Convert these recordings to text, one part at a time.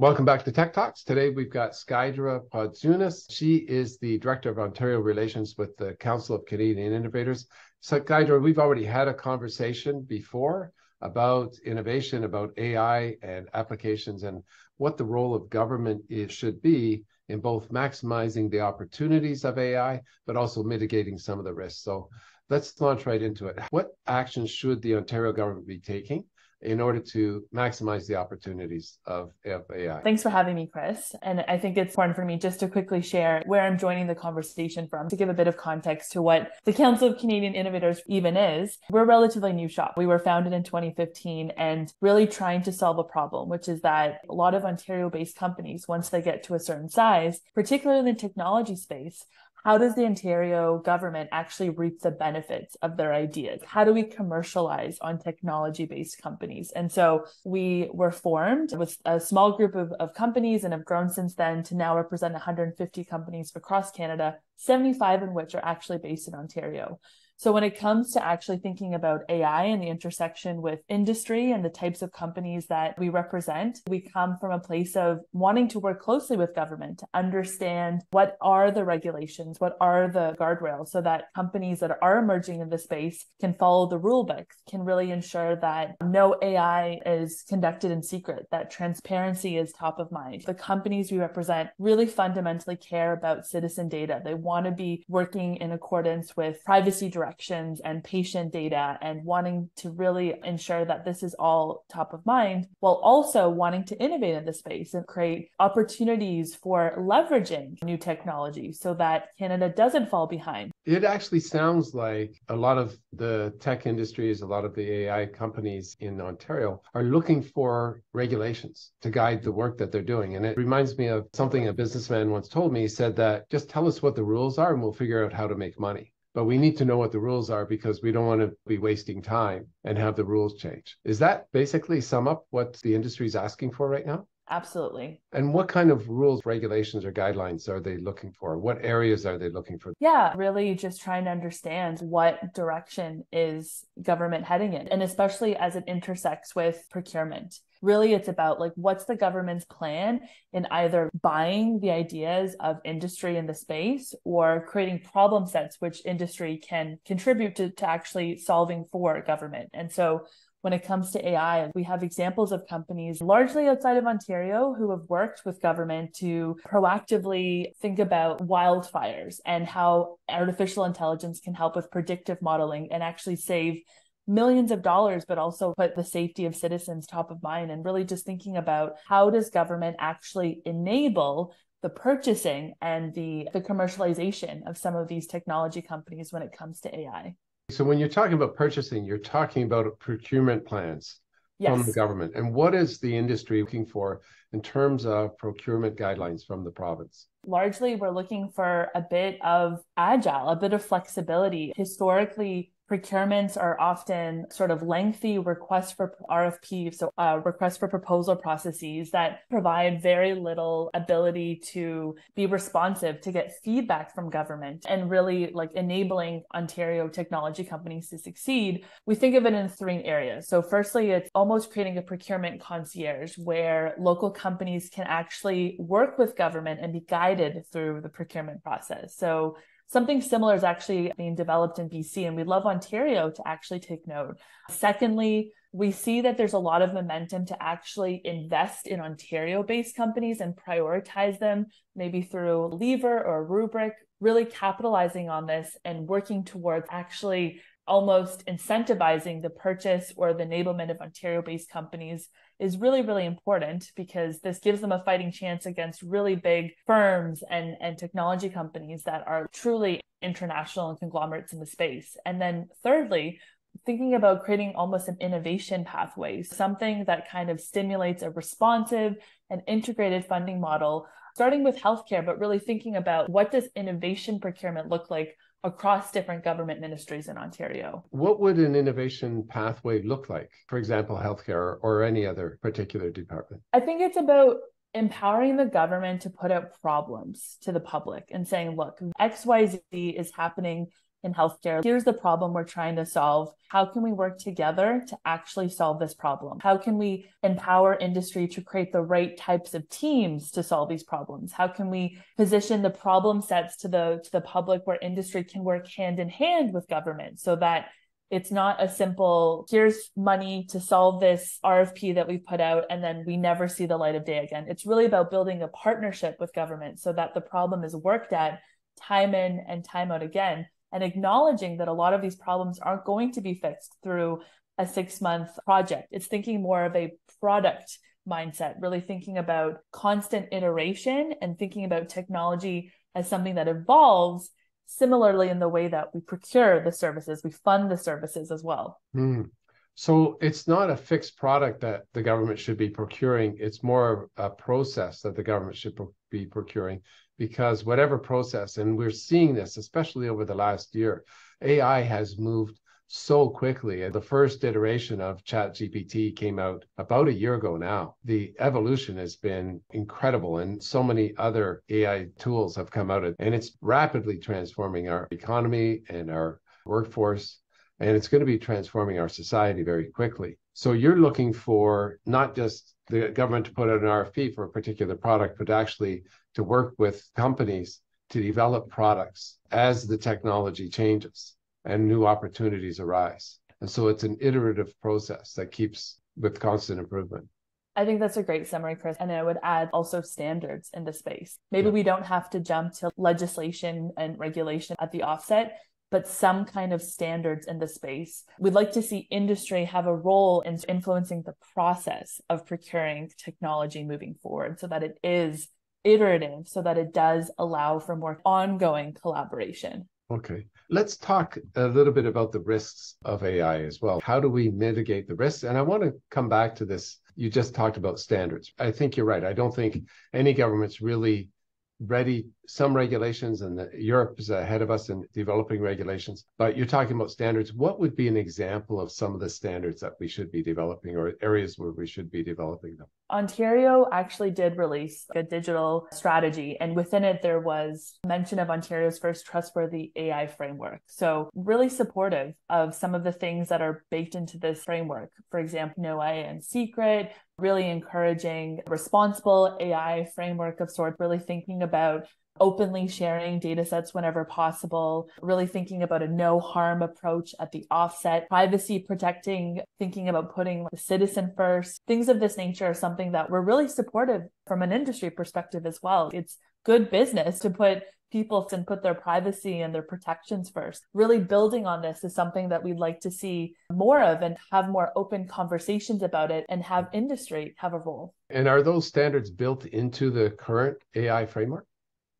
Welcome back to Tech Talks. Today we've got Skaidra Puodziunas. She is the Director of Ontario Relations with the Council of Canadian Innovators. So Skaidra, we've already had a conversation before about innovation, about AI and applications, and what the role of government should be in both maximizing the opportunities of AI, but also mitigating some of the risks. So let's launch right into it. What actions should the Ontario government be taking in order to maximize the opportunities of AI? Thanks for having me, Chris. And I think it's important for me just to quickly share where I'm joining the conversation from to give a bit of context to what the Council of Canadian Innovators even is. We're a relatively new shop. We were founded in 2015 and really trying to solve a problem, which is that a lot of Ontario-based companies, once they get to a certain size, particularly in the technology space, how does the Ontario government actually reap the benefits of their ideas? How do we commercialize on technology-based companies? And so we were formed with a small group of companies and have grown since then to now represent 150 companies across Canada, 75 in which are actually based in Ontario. So when it comes to actually thinking about AI and the intersection with industry and the types of companies that we represent, we come from a place of wanting to work closely with government to understand what are the regulations, what are the guardrails, so that companies that are emerging in the space can follow the rule book, can really ensure that no AI is conducted in secret, that transparency is top of mind. The companies we represent really fundamentally care about citizen data. They want to be working in accordance with privacy directives and patient data and wanting to really ensure that this is all top of mind, while also wanting to innovate in the space and create opportunities for leveraging new technology so that Canada doesn't fall behind. It actually sounds like a lot of the tech industries, a lot of the AI companies in Ontario are looking for regulations to guide the work that they're doing. And it reminds me of something a businessman once told me. He said that just tell us what the rules are and we'll figure out how to make money. But we need to know what the rules are because we don't want to be wasting time and have the rules change. Is that basically sum up what the industry is asking for right now? Absolutely. And what kind of rules, regulations, or guidelines are they looking for? What areas are they looking for? Yeah, really just trying to understand what direction is government heading in, and especially as it intersects with procurement. Really, it's about what's the government's plan in either buying the ideas of industry in the space or creating problem sets which industry can contribute to actually solving for government. And so when it comes to AI, we have examples of companies largely outside of Ontario who have worked with government to proactively think about wildfires and how artificial intelligence can help with predictive modeling and actually save millions of dollars, but also put the safety of citizens top of mind, and really just thinking about how does government actually enable the purchasing and the commercialization of some of these technology companies when it comes to AI. So when you're talking about purchasing, you're talking about procurement plans from the government. And what is the industry looking for in terms of procurement guidelines from the province? Largely, we're looking for a bit of agile, a bit of flexibility. Historically, procurements are often sort of lengthy requests for RFP, so requests for proposal processes that provide very little ability to be responsive, to get feedback from government, and really enabling Ontario technology companies to succeed. We think of it in three areas. So firstly, it's almost creating a procurement concierge where local companies can actually work with government and be guided through the procurement process. So something similar is actually being developed in BC, and we'd love Ontario to actually take note. Secondly, we see that there's a lot of momentum to actually invest in Ontario-based companies and prioritize them, maybe through a lever or a rubric, really capitalizing on this and working towards actually almost incentivizing the purchase or the enablement of Ontario-based companies is really, really important, because this gives them a fighting chance against really big firms and technology companies that are truly international and conglomerates in the space. And then thirdly, thinking about creating almost an innovation pathway, something that kind of stimulates a responsive and integrated funding model, starting with healthcare, but really thinking about what does innovation procurement look like across different government ministries in Ontario. What would an innovation pathway look like? For example, healthcare or any other particular department? I think it's about empowering the government to put out problems to the public and saying, look, XYZ is happening in healthcare. Here's the problem we're trying to solve. How can we work together to actually solve this problem? How can we empower industry to create the right types of teams to solve these problems? How can we position the problem sets to the public where industry can work hand in hand with government so that it's not a simple, here's money to solve this RFP that we've put out, and then we never see the light of day again. It's really about building a partnership with government so that the problem is worked at time in and time out again, and acknowledging that a lot of these problems aren't going to be fixed through a 6-month project. It's thinking more of a product mindset, really thinking about constant iteration and thinking about technology as something that evolves. Similarly, in the way that we procure the services, we fund the services as well. So it's not a fixed product that the government should be procuring. It's more a process that the government should be procuring, because whatever process, and we're seeing this, especially over the last year, AI has moved so quickly. The first iteration of ChatGPT came out about a year ago now. The evolution has been incredible, and so many other AI tools have come out, and it's rapidly transforming our economy and our workforce, and it's going to be transforming our society very quickly. So you're looking for not just the government to put out an RFP for a particular product, but actually to work with companies to develop products as the technology changes and new opportunities arise. And so it's an iterative process that keeps with constant improvement. I think that's a great summary, Chris. And I would add also standards in the space. Maybe we don't have to jump to legislation and regulation at the offset, but some kind of standards in the space. We'd like to see industry have a role in influencing the process of procuring technology moving forward so that it is iterative, so that it does allow for more ongoing collaboration. Okay. Let's talk a little bit about the risks of AI as well. How do we mitigate the risks? And I want to come back to this. You just talked about standards. I think you're right. I don't think any government's really ready. Some regulations, and Europe is ahead of us in developing regulations, but you're talking about standards. What would be an example of some of the standards that we should be developing, or areas where we should be developing them? Ontario actually did release a digital strategy, and within it there was mention of Ontario's first trustworthy AI framework. So really supportive of some of the things that are baked into this framework. For example, no AI in secret, really encouraging responsible AI framework of sorts, really thinking about openly sharing data sets whenever possible, really thinking about a no harm approach at the offset, privacy protecting, thinking about putting the citizen first. Things of this nature are something that we're really supportive from an industry perspective as well. It's good business to put people and put their privacy and their protections first. Really building on this is something that we'd like to see more of and have more open conversations about it and have industry have a role. And are those standards built into the current AI framework?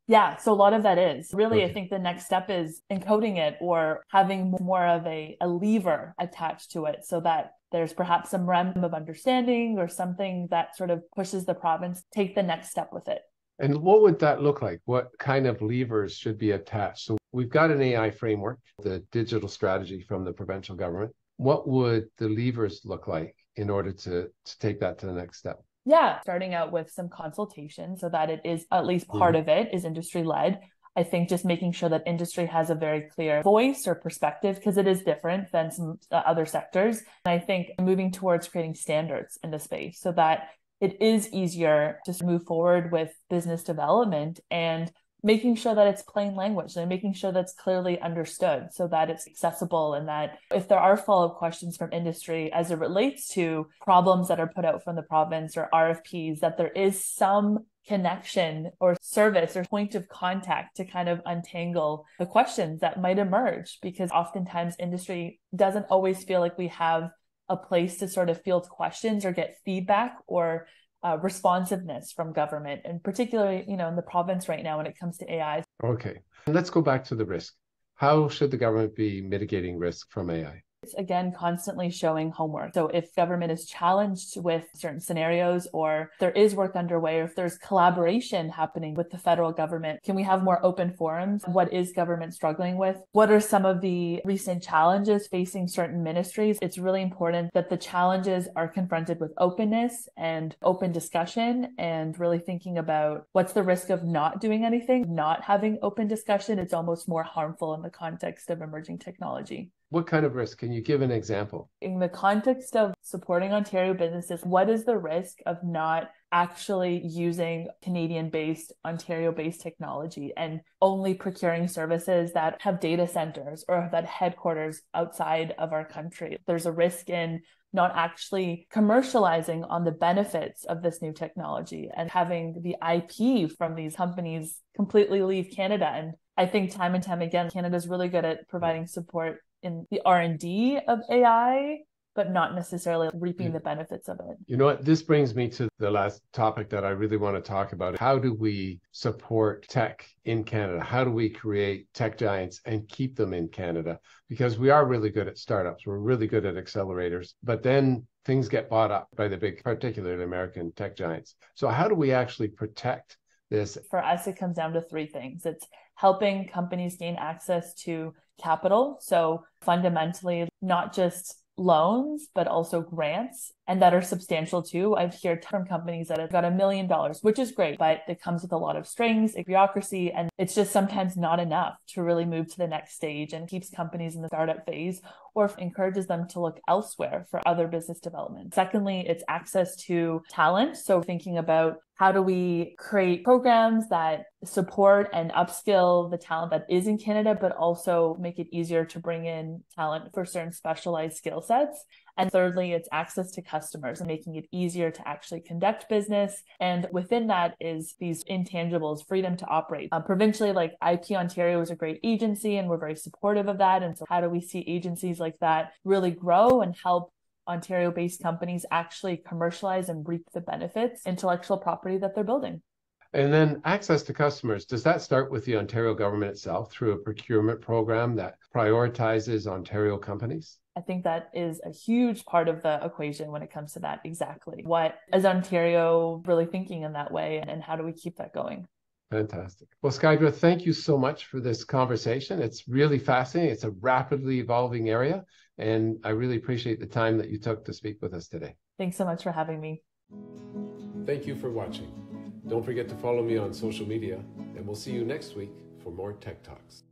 Yeah, so a lot of that is. Really, okay. I think the next step is encoding it or having more of a lever attached to it so that there's perhaps some realm of understanding or something that sort of pushes the province take the next step with it. And what would that look like? What kind of levers should be attached? So we've got an AI framework, the digital strategy from the provincial government. What would the levers look like in order to take that to the next step? Yeah, starting out with some consultation so that it is at least part of it is industry led. I think just making sure that industry has a very clear voice or perspective because it is different than some other sectors. And I think moving towards creating standards in the space so that it is easier to move forward with business development and making sure that it's plain language and making sure that's clearly understood so that it's accessible and that if there are follow-up questions from industry as it relates to problems that are put out from the province or RFPs, that there is some connection or service or point of contact to kind of untangle the questions that might emerge, because oftentimes industry doesn't always feel like we have a place to sort of field questions or get feedback or responsiveness from government, and particularly, in the province right now when it comes to AI. Okay, and let's go back to the risk. How should the government be mitigating risk from AI? It's again constantly showing homework. So if government is challenged with certain scenarios, or there is work underway, or if there's collaboration happening with the federal government, can we have more open forums? What is government struggling with? What are some of the recent challenges facing certain ministries? It's really important that the challenges are confronted with openness and open discussion, and really thinking about what's the risk of not doing anything, not having open discussion. It's almost more harmful in the context of emerging technology. What kind of risk? Can you give an example? In the context of supporting Ontario businesses, what is the risk of not actually using Canadian-based, Ontario-based technology and only procuring services that have data centers or that headquarters outside of our country? There's a risk in not actually commercializing on the benefits of this new technology and having the IP from these companies completely leave Canada. And I think time and time again, Canada's really good at providing support in the R&D of AI, but not necessarily reaping the benefits of it. You know what? This brings me to the last topic that I really want to talk about. How do we support tech in Canada? How do we create tech giants and keep them in Canada? Because we are really good at startups. We're really good at accelerators, but then things get bought up by the big, particularly American tech giants. So how do we actually protect this? For us, it comes down to three things. It's helping companies gain access to capital. So fundamentally, not just loans, but also grants, and that are substantial too. I've heard from companies that have got $1 million, which is great, but it comes with a lot of strings, bureaucracy, and it's just sometimes not enough to really move to the next stage, and keeps companies in the startup phase or encourages them to look elsewhere for other business development. Secondly, it's access to talent. So thinking about how do we create programs that support and upskill the talent that is in Canada, but also make it easier to bring in talent for certain specialized skill sets. And thirdly, it's access to customers and making it easier to actually conduct business. And within that is these intangibles, freedom to operate. Provincially, like IP Ontario is a great agency, and we're very supportive of that. And so how do we see agencies like that really grow and help Ontario-based companies actually commercialize and reap the benefits, intellectual property that they're building? And then access to customers, does that start with the Ontario government itself through a procurement program that prioritizes Ontario companies? I think that is a huge part of the equation when it comes to that. Exactly. What is Ontario really thinking in that way, and how do we keep that going? Fantastic. Well, Skaidra, thank you so much for this conversation. It's really fascinating. It's a rapidly evolving area, and I really appreciate the time that you took to speak with us today. Thanks so much for having me. Thank you for watching. Don't forget to follow me on social media, and we'll see you next week for more Tech Talks.